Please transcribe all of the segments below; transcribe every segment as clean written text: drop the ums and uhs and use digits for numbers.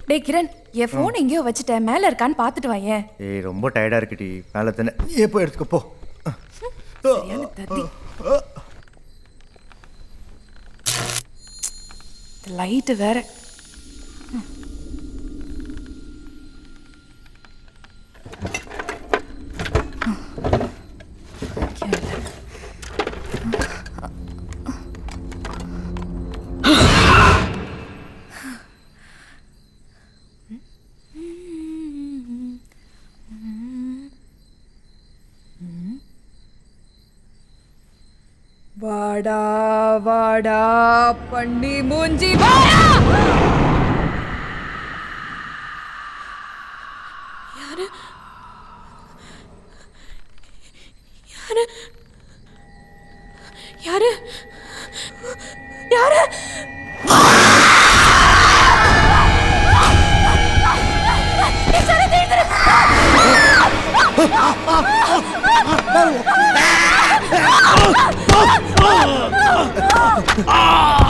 டேய் கிரண், என் ஃபோன் எங்கேயோ வச்சுட்டேன், மேலே இருக்கான்னு பார்த்துட்டு வாயேன். ஏய் ரொம்ப டயர்டாக இருக்குடி, மேலே தானே எப்போ எடுத்துக்க போ. சரியான தத்தி. லைட்டு வேற. வாடா வாடா பண்ணி மூஞ்சி வாடா. யாரு யாரு யாரு யாரு?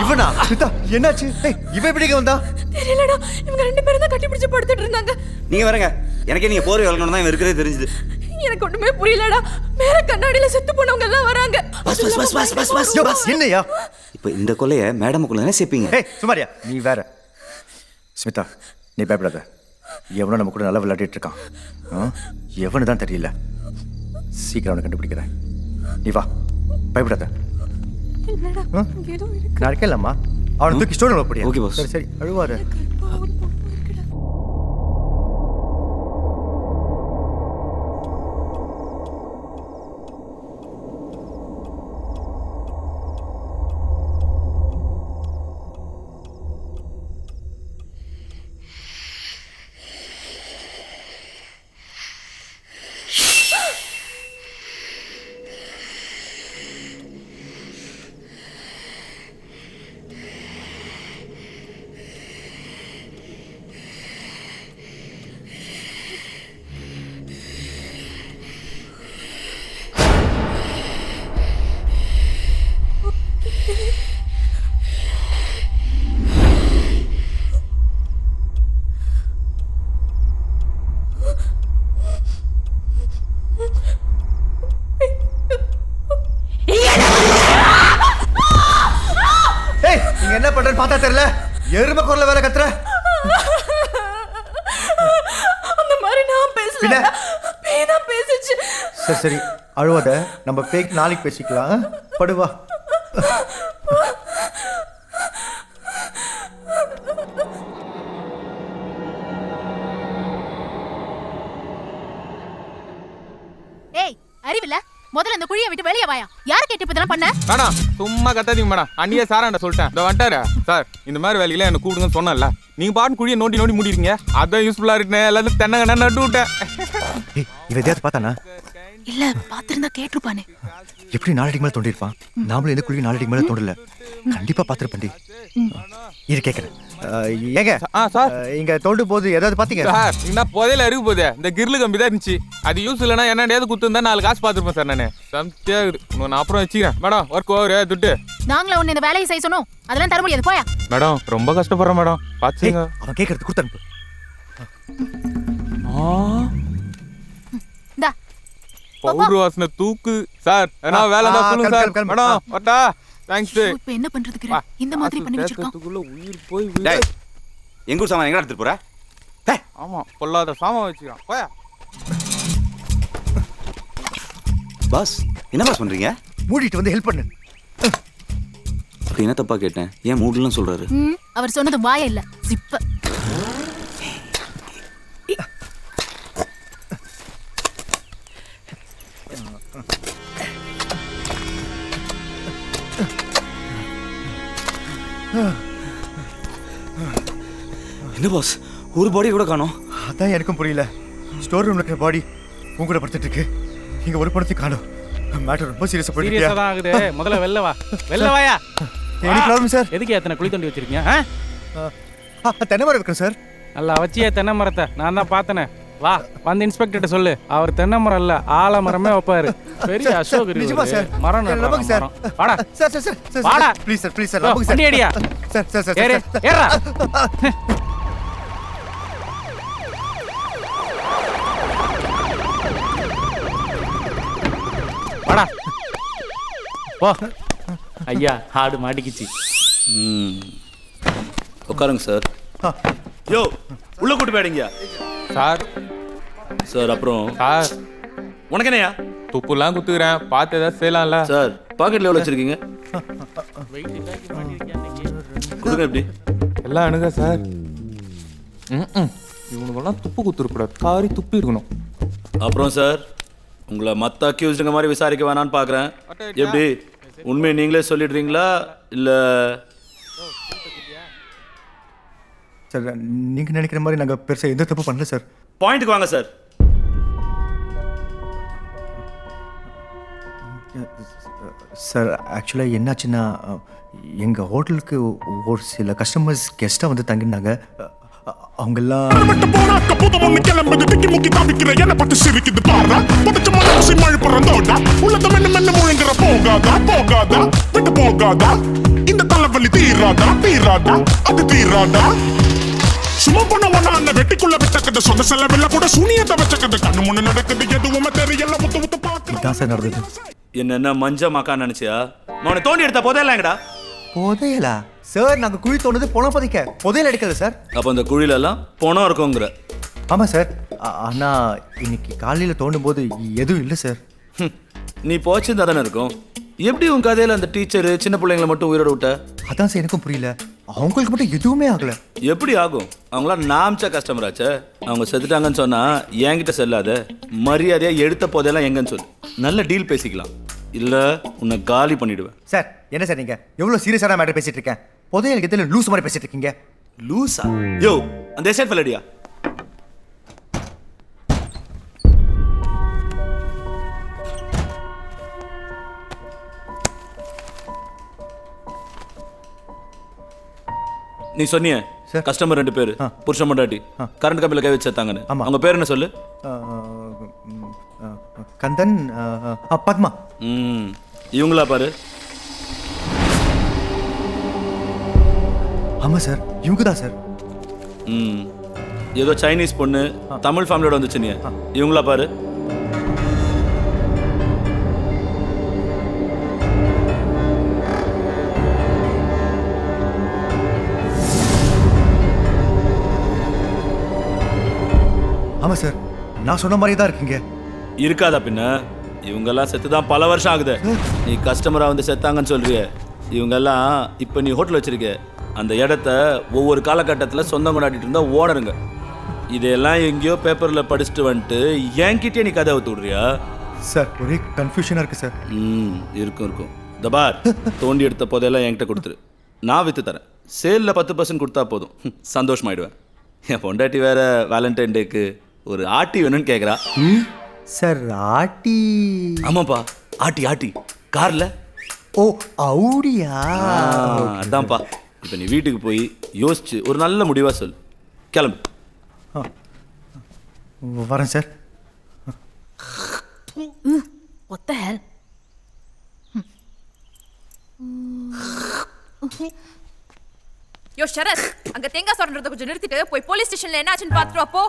இவனா? என்னாச்சு? இவன் எப்படி வந்தா? தெரியலடா, இவங்க ரெண்டு பேரும் தான் கட்டி பிடிச்சு படுத்துட்டு இருந்தாங்க. நீங்க வரங்க, எனக்கு நீங்க போற வளர்க்கணும் தான் இருக்கிறதே தெரிஞ்சது. எனக்கு ஒண்ணுமே புரியலடா. மேல கண்ணாடியில செத்து போனவங்க எல்லாம் வராங்க. Bus bus bus bus bus bus bus. என்னையா இப்போ இந்த கொலைய மேடமுக்குள்ள தானே சேர்ப்பீங்க? ஏய் சுமாரியா, நீ வேற. ஸ்மிதா, நீ பயப்படாத. எவனோ நம்ம கூட நல்லா விளையாடிட்டு இருக்கான். எவனு தான் தெரியல. சீக்கிரம் அவனை கண்டுபிடிக்கிறேன். நீ வா, பயப்படாத. நான் இருக்கேன்லம்மா, அவனை தூக்கி ஸ்டோர் போடியா. Okay boss. சரி சரி, அழுவாரு. என்ன பண்றேன்னு பார்த்தா தெரியல, எருமை குரல்ல வேற கத்துற. அந்த மாதிரி நான் பேசல, பேய் தான் பேசிச்சு. சரி சரி, அழுவாத. நம்ம பேய்க்கு நாளைக்கு பேசிக்கலாம். படுவா. ஏய் அறிவில்ல, முதல்ல அந்த குழியை விட்டு வெளியே வாயா. யார் கேட்டு இதெல்லாம் பண்ண? மேடம் சும்மா கத்தாதீங்க மேடம். அன்னியே சாராண்ட சொல்லிட்டேன். இந்த வந்துட்டாரு சார், இந்த மாதிரி வேலையில என்ன கூப்பிடுங்கன்னு சொன்னேன்ல. நீங்க பாட்டு குழியை நோண்டி நோண்டி மூடிருக்கீங்க. அதான் யூஸ்ஃபுல்லா இருக்குன்னு எல்லாத்தையும் தென்னங்க நட்டு விட்டேன். இவ எதையாவது பார்த்தானா? இல்ல, பாத்திருந்தா கேட்டுருப்பானே. எப்படி நாளைக்கு மேல தோண்டிருப்பான்? நாமளும் எந்த குழியும் நாளைக்கு மேல தோண்டல. கண்டிப்பா பாத்துருப்பண்டி. இது கேட்கறேன். ஏங்க சார், இங்க தோண்டு போது ஏதாவது பாத்தீங்க சார்? என்ன புதையில இருக்கு போதே, இந்த கிரில் கம்பி தான் இருந்துச்சு. அது யூஸ் இல்லைன்னா என்னடையாவது குத்துருந்தா 4 காசு பார்த்துருப்பேன் சார். நானு சம்தியாகுது. நான் அப்புறம் வச்சுக்கிறேன் மேடம். ஒர்க் ஓவர் துட்டு. நாங்கள உன்னை இந்த வேலையை செய்ய சொன்னோம், அதெல்லாம் தர முடியாது. போயா மேடம், ரொம்ப கஷ்டப்படுறேன் மேடம். பாத்துங்க. அவன் கேட்கறது கொடுத்து அனுப்பு. இந்தா பவுடர் வாசனை தூக்கு சார். ஏன்னா வேலை தான் சொல்லுங்க சார். மேடம் வரட்டா. தேங்க்ஸ். இப்போ என்ன பண்றதுக்கு? இந்த மாதிரி பண்ணி வச்சிருக்கான். உயிர் போய் டேய், எங்க ஊர் சாமான் எங்க எடுத்துட்டு போற? ஆமா, பொல்லாத சாமான் வச்சுக்கிறான். போயா. பாஸ், என்ன பாஸ் பண்றீங்க? மூடிட்டு வந்து ஹெல்ப் பண்ணு. அப்படி என்ன தப்பா கேட்டேன்? ஏன் மூடலாம் சொல்றாரு? அவர் சொன்னது வாய இல்ல, சிப்ப. என்ன பாஸ், ஒரு பாடி கூட காணோம். அதான் எனக்கும் புரியல. ஸ்டோர் ரூம்ல இருக்கிற பாடி உங்க கூட படுத்துட்டு இருக்கு. இங்க ஒரு படத்தை காணோம். மேட்டர் ரொம்ப சீரியஸா போயிட்டு இருக்கு. சீரியஸா தான் ஆகுது. முதல்ல வெளில வா. வெளில வாயா. Any problem sir? எதுக்கு எத்தனை குழி தோண்டி வச்சிருக்கீங்க? தென்னை மரம் இருக்கு சார். நல்லா வச்சியே தென்னை மரத்தை. நான் தான் பார்த்தனே. வா, வந்து இன்ஸ்பெக்டர்ட்ட சொல்லு. அவர் தென்னை மரம் இல்ல, ஆலமரமே வைப்பாரு. பெரிய அசோக் நிஜமா சார்? மரம் நம்புங்க சார். வாடா சார் சார் சார் வாடா. ப்ளீஸ் சார், ப்ளீஸ் சார், நம்புங்க சார். வண்டி அடியா. சார் சார் சார் ஏறு, ஏறா. ஓ ஐயா ஆடு மாட்டிக்கிச்சு. உட்காருங்க சார். யோ உள்ள கூட்டு போயிடுங்க சார் சார். அப்புறம் சார் உனக்கு என்னையா துப்புலாம் குத்துக்கிறேன், பார்த்து ஏதாவது செய்யலாம்ல சார்? பாக்கெட்ல எவ்வளோ வச்சிருக்கீங்க? கொடுங்க எப்படி? எல்லாம் அணுக சார். இவனுக்கெல்லாம் துப்பு குத்துருக்கூடாது, காரி துப்பி இருக்கணும். அப்புறம் சார் உங்களை மற்ற அக்யூஸ்டுங்க மாதிரி விசாரிக்க வேணான்னு பார்க்குறேன். எப்படி உண்மையை நீங்களே சொல்லிடுறீங்களா இல்லை? சார் நீங்கள் நினைக்கிற மாதிரி நாங்கள் பெருசாக எந்த தப்பு பண்ணல சார். பாயிண்ட்டுக்கு வாங்க சார். சார் ஆக்சுவலாக என்னாச்சுன்னா எங்கள் ஹோட்டலுக்கு ஒரு சில கஸ்டமர்ஸ் கெஸ்ட்டாக வந்து தங்கினாங்க. அவங்கெல்லாம் இந்த தலைவலி தீராதா தீராதா அது தீராதா. சும்மா பண்ண வெட்டிக்குள்ள விட்டக்கத சொந்த செலவில்ல கூட சூனியத்தை வச்சக்கத கண்ணு முன்ன நடக்குது எதுவுமே தெரியல. முத்து முத்து பார்க்க இதான் சார் நடந்தது. என்ன மஞ்ச மக்கான்னு நினைச்சியா? அவனை தோண்டி எடுத்த போதேலாங்கடா. புதையலா சார்? நாங்கள் குழி தோணுது பணம் பதிக்க, புதையல் எடுக்கல சார். அப்போ அந்த குழியில எல்லாம் பணம் இருக்குங்கிற? ஆமாம் சார். ஆனால் இன்னைக்கு காலையில் தோண்டும் போது எதுவும் இல்லை சார். நீ போச்சிருந்தா தானே இருக்கும். எப்படி உன் கதையில் அந்த டீச்சரு சின்ன பிள்ளைங்களை மட்டும் உயிரோட விட்ட? அதான் சார் எனக்கும் புரியல. அவங்களுக்கு மட்டும் எதுவுமே ஆகலை. எப்படி ஆகும்? அவங்களாம் நாம்ச்சா கஸ்டமராச்சே. அவங்க செத்துட்டாங்கன்னு சொன்னா என்கிட்ட செல்லாத. மரியாதையா எடுத்த போதெல்லாம் எங்கன்னு சொல்லு, நல்ல டீல் பேசிக்கலாம். இல்லை உன்னை காலி பண்ணிடுவேன். சார் என்ன சார் நீங்கள் எவ்வளோ சீரியஸான மேட்டர் பேசிட்டு இருக்கேன்? புதையல் எதில் லூஸ் மாதிரி பேசிட்டு இருக்கீங்க. லூசா? யோ அந்த எஸ்ஐட் ஃபெல்லடியா? நீ சொன்னியே சார். கஸ்டமர் 2 பேர் புருஷன் மண்டாட்டி கரண்ட் கம்பியில் கை வச்சு சேர்த்தாங்கன்னு. ஆமா. அவங்க பேர் என்ன சொல்லு? கந்தன், பத்மா. இவங்களா பாரு. ஆமாம் சார் இவங்க தான் சார். ஏதோ சைனீஸ் பொண்ணு தமிழ் ஃபேமிலியோட வந்துச்சு. நீ இவங்களா பாரு. ஆமாம் சார் நான் சொன்ன மாதிரி தான் இருக்கீங்க. இருக்காதா பின்ன? இவங்கெல்லாம் செத்து தான் பல வருஷம் ஆகுது. நீ கஸ்டமராக வந்து செத்தாங்கன்னு சொல்றிய. இவங்கெல்லாம் இப்போ நீ ஹோட்டல் வச்சிருக்க அந்த இடத்த ஒவ்வொரு காலகட்டத்தில் சொந்தம் கொண்டாடிட்டு இருந்தா ஓனருங்க. இதெல்லாம் எங்கேயோ பேப்பரில் படிச்சுட்டு வந்துட்டு என்கிட்டே நீ கதை ஊத்து விடுறியா? சார் ஒரே கன்ஃபியூஷனாக இருக்குது சார். இருக்கும் தபார். தோண்டி எடுத்த போதெல்லாம் என்கிட்ட கொடுத்துரு, நான் விற்று தரேன். சேலில் 10% கொடுத்தா போதும், சந்தோஷமாயிடுவேன். என் பொண்டாட்டி வேற வேலண்டைன் டேக்கு ஒரு ஆட்டி வேணும்னு கேட்குறா. சார் ஆட்டி? ஆமாப்பா ஆட்டி கார்ல. ஓ அவுடியா? அதான்ப்பா. இப்போ நீ வீட்டுக்கு போய் யோசிச்சு ஒரு நல்ல முடிவா சொல். கிளம்பு. வரேன் சார். What the hell? யோ ஷரத், அங்க தேங்காய் சொல்றத கொஞ்சம் நிறுத்திட்டு போய் போலீஸ் ஸ்டேஷன்ல என்ன ஆச்சுன்னு பாத்துட்டு வா போ.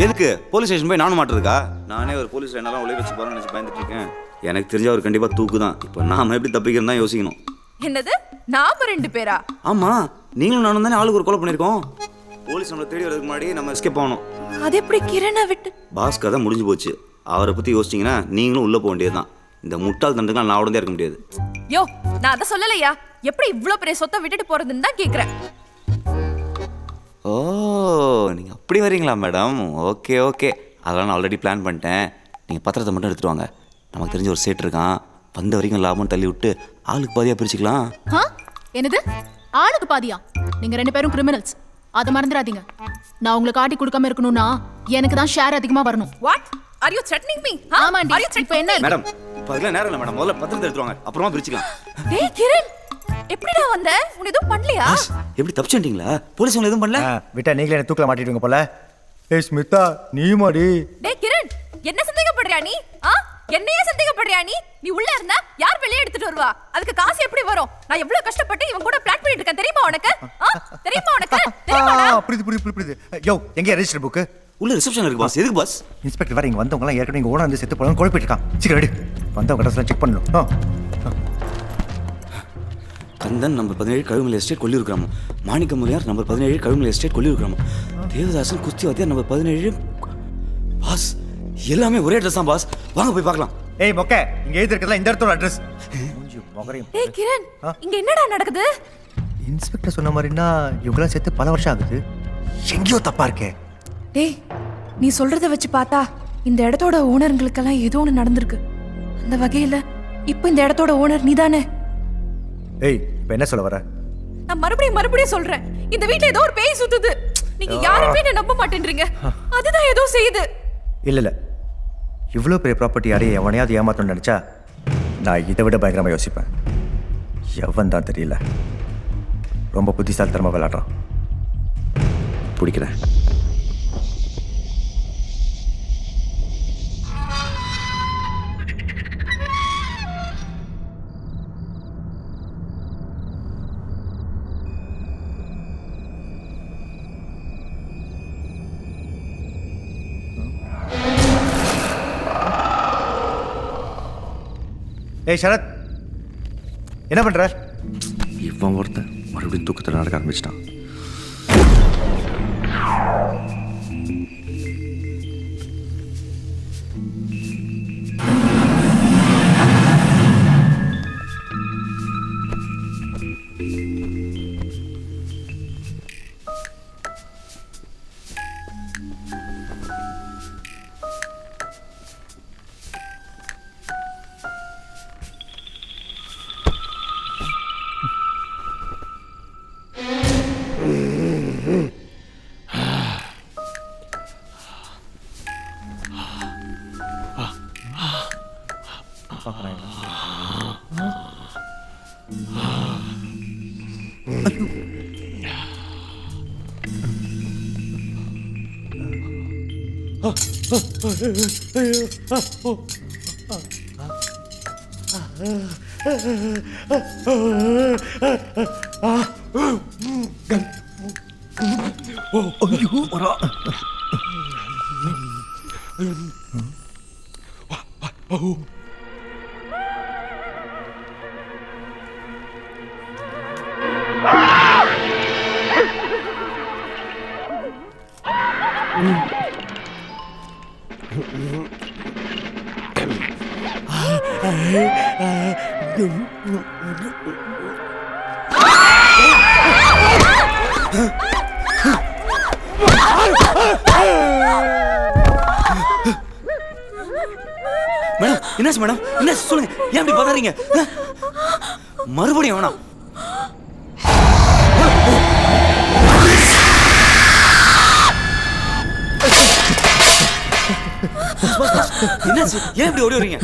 எதுக்கு போலீஸ் ஸ்டேஷன் போய் நானும் மாட்டுறதுக்கா? நானே ஒரு போலீஸ் என்னெல்லாம் உள்ள வச்சு போகிறேன்னு நினச்சி பயந்துட்டு இருக்கேன். எனக்கு தெரிஞ்ச அவர் கண்டிப்பாக தூக்கு தான். இப்போ நாம எப்படி தப்பிக்கிறோம் தான் யோசிக்கணும். என்னது நாம 2 பேரா? ஆமாம், நீங்களும் நானும் தானே ஆளுக்கு ஒரு கொலை பண்ணியிருக்கோம். போலீஸ் நம்மளை தேடி வரதுக்கு முன்னாடி நம்ம எஸ்கேப் ஆகணும். அது எப்படி கிரணை விட்டு? பாஸ் கதை முடிஞ்சு போச்சு. அவரை பற்றி யோசிச்சிங்கன்னா நீங்களும் உள்ளே போக வேண்டியது தான். இந்த முட்டாள் தண்டுக்கெல்லாம் நான் உடனே இருக்க முடியாது. யோ நான் அதை சொல்லலையா. எப்படி இவ்ளோ பெரிய சொத்தை விட்டுட்டு போறதுன்னு தான் கேக்குறேன். ஓ நீங்கள் அப்படி வரீங்களா மேடம்? ஓகே ஓகே, அதெல்லாம் நான் ஆல்ரெடி பிளான் பண்ணிட்டேன். நீங்கள் பத்திரத்தை மட்டும் எடுத்துகிட்டு வாங்க. நமக்கு தெரிஞ்ச ஒரு சேட் இருக்கான், வந்த வரைக்கும் லாபம் தள்ளி விட்டு ஆளுக்கு பாதியாக பிரிச்சுக்கலாம். என்னது ஆளுக்கு பாதியா? நீங்க 2 பேரும் கிரிமினல்ஸ், அதை மறந்துடாதீங்க. நான் உங்களுக்கு காட்டி கொடுக்காம இருக்கணும்னா எனக்கு தான் ஷேர் அதிகமா வரணும். What? Are you threatening me? ஆமாண்டி. இப்போ என்ன? மேடம் இப்போ அதெல்லாம் நேரம் இல்லை மேடம். முதல்ல பத்திரத்தை எடுத்துட்டு வாங்க, அப்புறமா பிரிச்சுக்கலாம். டேய் கிரண், எப்படிடா வந்த? உன்னை எதுவும் பண்ணலையா? எப்படி தப்பிச்சுட்டீங்களா? போலீஸ் உங்களை எதுவும் பண்ணல? விட்டா நீங்களே என்ன தூக்கில மாட்டிடுங்க போல. ஏய் ஸ்மிதா நீ மாடி. டேய் கிரண், என்ன சந்தேகப்படுறியா நீ? என்னையே சந்தேகப்படுறியா நீ? நீ உள்ள இருந்தா யார் வெளியே எடுத்துட்டு வருவா? அதுக்கு காசு எப்படி வரும்? நான் எவ்வளவு கஷ்டப்பட்டு இவன் கூட பிளான் பண்ணிட்டு இருக்கேன் தெரியுமா உனக்கு? தெரியுமா உனக்கு? தெரியுமாடா? புரியுது. யோ எங்க ரெஜிஸ்டர் புக்? உள்ள ரிசப்ஷன் இருக்கு பாஸ். எதுக்கு பாஸ்? இன்ஸ்பெக்டர் வேற இங்க வந்தவங்க எல்லாம் ஏற்கனவே இங்க ஓனர் வந்து செத்து போறாங்க குழப்பிட்டு இருக்கான். சீக்கிரம் ரெடி. வந்தவங்க கடைசில செக் பண்ணணும். கந்தன் நம்பர் 17 கழுமலை எஸ்டேட் கொல்லியூர் கிராமம். மாணிக்கமுனியார் நம்பர் 17 கழுமலை எஸ்டேட் கொல்லியூர் கிராமம். தேவதாசன் குஸ்தி வாத்தியார் நம்பர் 17. பாஸ் எல்லாமே ஒரே அட்ரஸ் தான் பாஸ். வாங்க போய் பார்க்கலாம். ஏய் மொக்க, இங்க எழுதி இருக்கிறதுல இந்த இடத்தோட அட்ரஸ். ஏய் கிரண், இங்க என்னடா நடக்குது? இன்ஸ்பெக்டர் சொன்ன மாதிரினா இவங்களாம் சேர்த்து பல வருஷம் ஆகுது. எங்கேயோ தப்பா இருக்கே. டேய், நீ சொல்றத வச்சு பார்த்தா இந்த இடத்தோட ஓனருங்களுக்கெல்லாம் ஏதோ ஒன்று நடந்திருக்கு. அந்த வகையில இப்போ இந்த இடத்தோட ஓனர் நீதானே? ஏய், இப்போ என்ன சொல்ல வர? நான் மறுபடியும் சொல்றேன், இந்த வீட்ல ஏதோ ஒரு பேய் சுத்துது. நீங்க யாருமே என்ன நம்ப மாட்டேன்றீங்க. அதுதான் ஏதோ செய்யுது. இல்ல இவ்வளோ பெரிய ப்ராப்பர்ட்டி யாரையும் எவனையாவது ஏமாத்தணும்னு நினைச்சா நான் இதை விட பயங்கரமாக யோசிப்பேன். எவன் தான் தெரியல, ரொம்ப புத்திசாலித்தனமாக விளையாடுறான். பிடிக்கிறேன். ஏய் சரத், என்ன பண்ற? இவன் ஒருத்தன் மறுபடியும் தூக்கத்தில் நடக்க ஆரம்பிச்சிட்டான். மேடம் என்னாச்சு மேடம்? என்ன சொல்லுங்க, ஏன் அப்படி பதறீங்க? மறுபடியும் வேணாம். என்னாச்சு, ஏன் இப்படி ஓடி வரீங்க?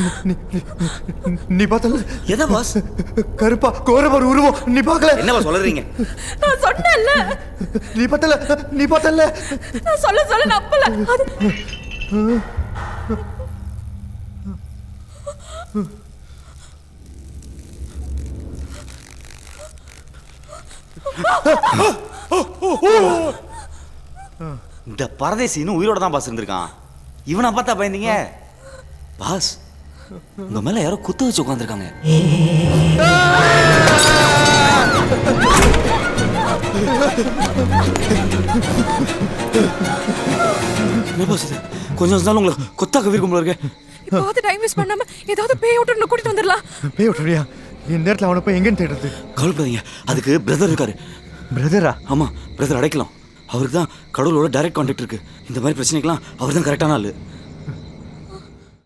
நீ பார்த்தல எதை பாஸ்? கருப்பா கோரவர் உருவம் நீ பார்க்கல? என்ன பாஸ் சொல்றீங்க? நான் சொன்னேன்ல. நீ பார்த்தல நான் சொல்ல நம்பல. இந்த பரதேசி இன்னும் உயிரோட தான் பாஸ் இருந்திருக்கான். இவனை பார்த்தா பயந்தீங்க? பாஸ், உங்க மேல யாரோ குத்து வச்சு உட்காந்துருக்காங்க. என்ன பாஸ் இது? கொஞ்சம் நாள் உங்களை கொத்தாக்க விரும்பல இருக்கு. இப்போது டைம் வேஸ்ட் பண்ணாம ஏதாவது பேய் ஓட்டணும் கூட்டிட்டு வந்துடலாம். பேய் ஓட்டுறியா? இந்த நேரத்தில் அவனை போய் எங்கன்னு தேடுறது? கவலைப்படாதீங்க, அதுக்கு பிரதர் இருக்காரு. பிரதரா? ஆமா, பிரதர் அடைக்கலாம். அவருக்கு தான் கடவுளோட டைரக்ட் கான்டாக்ட் இருக்கு. இந்த மாதிரி பிரச்சனைக்கெல்லாம் அவர் தான் கரெக்டான ஆளு.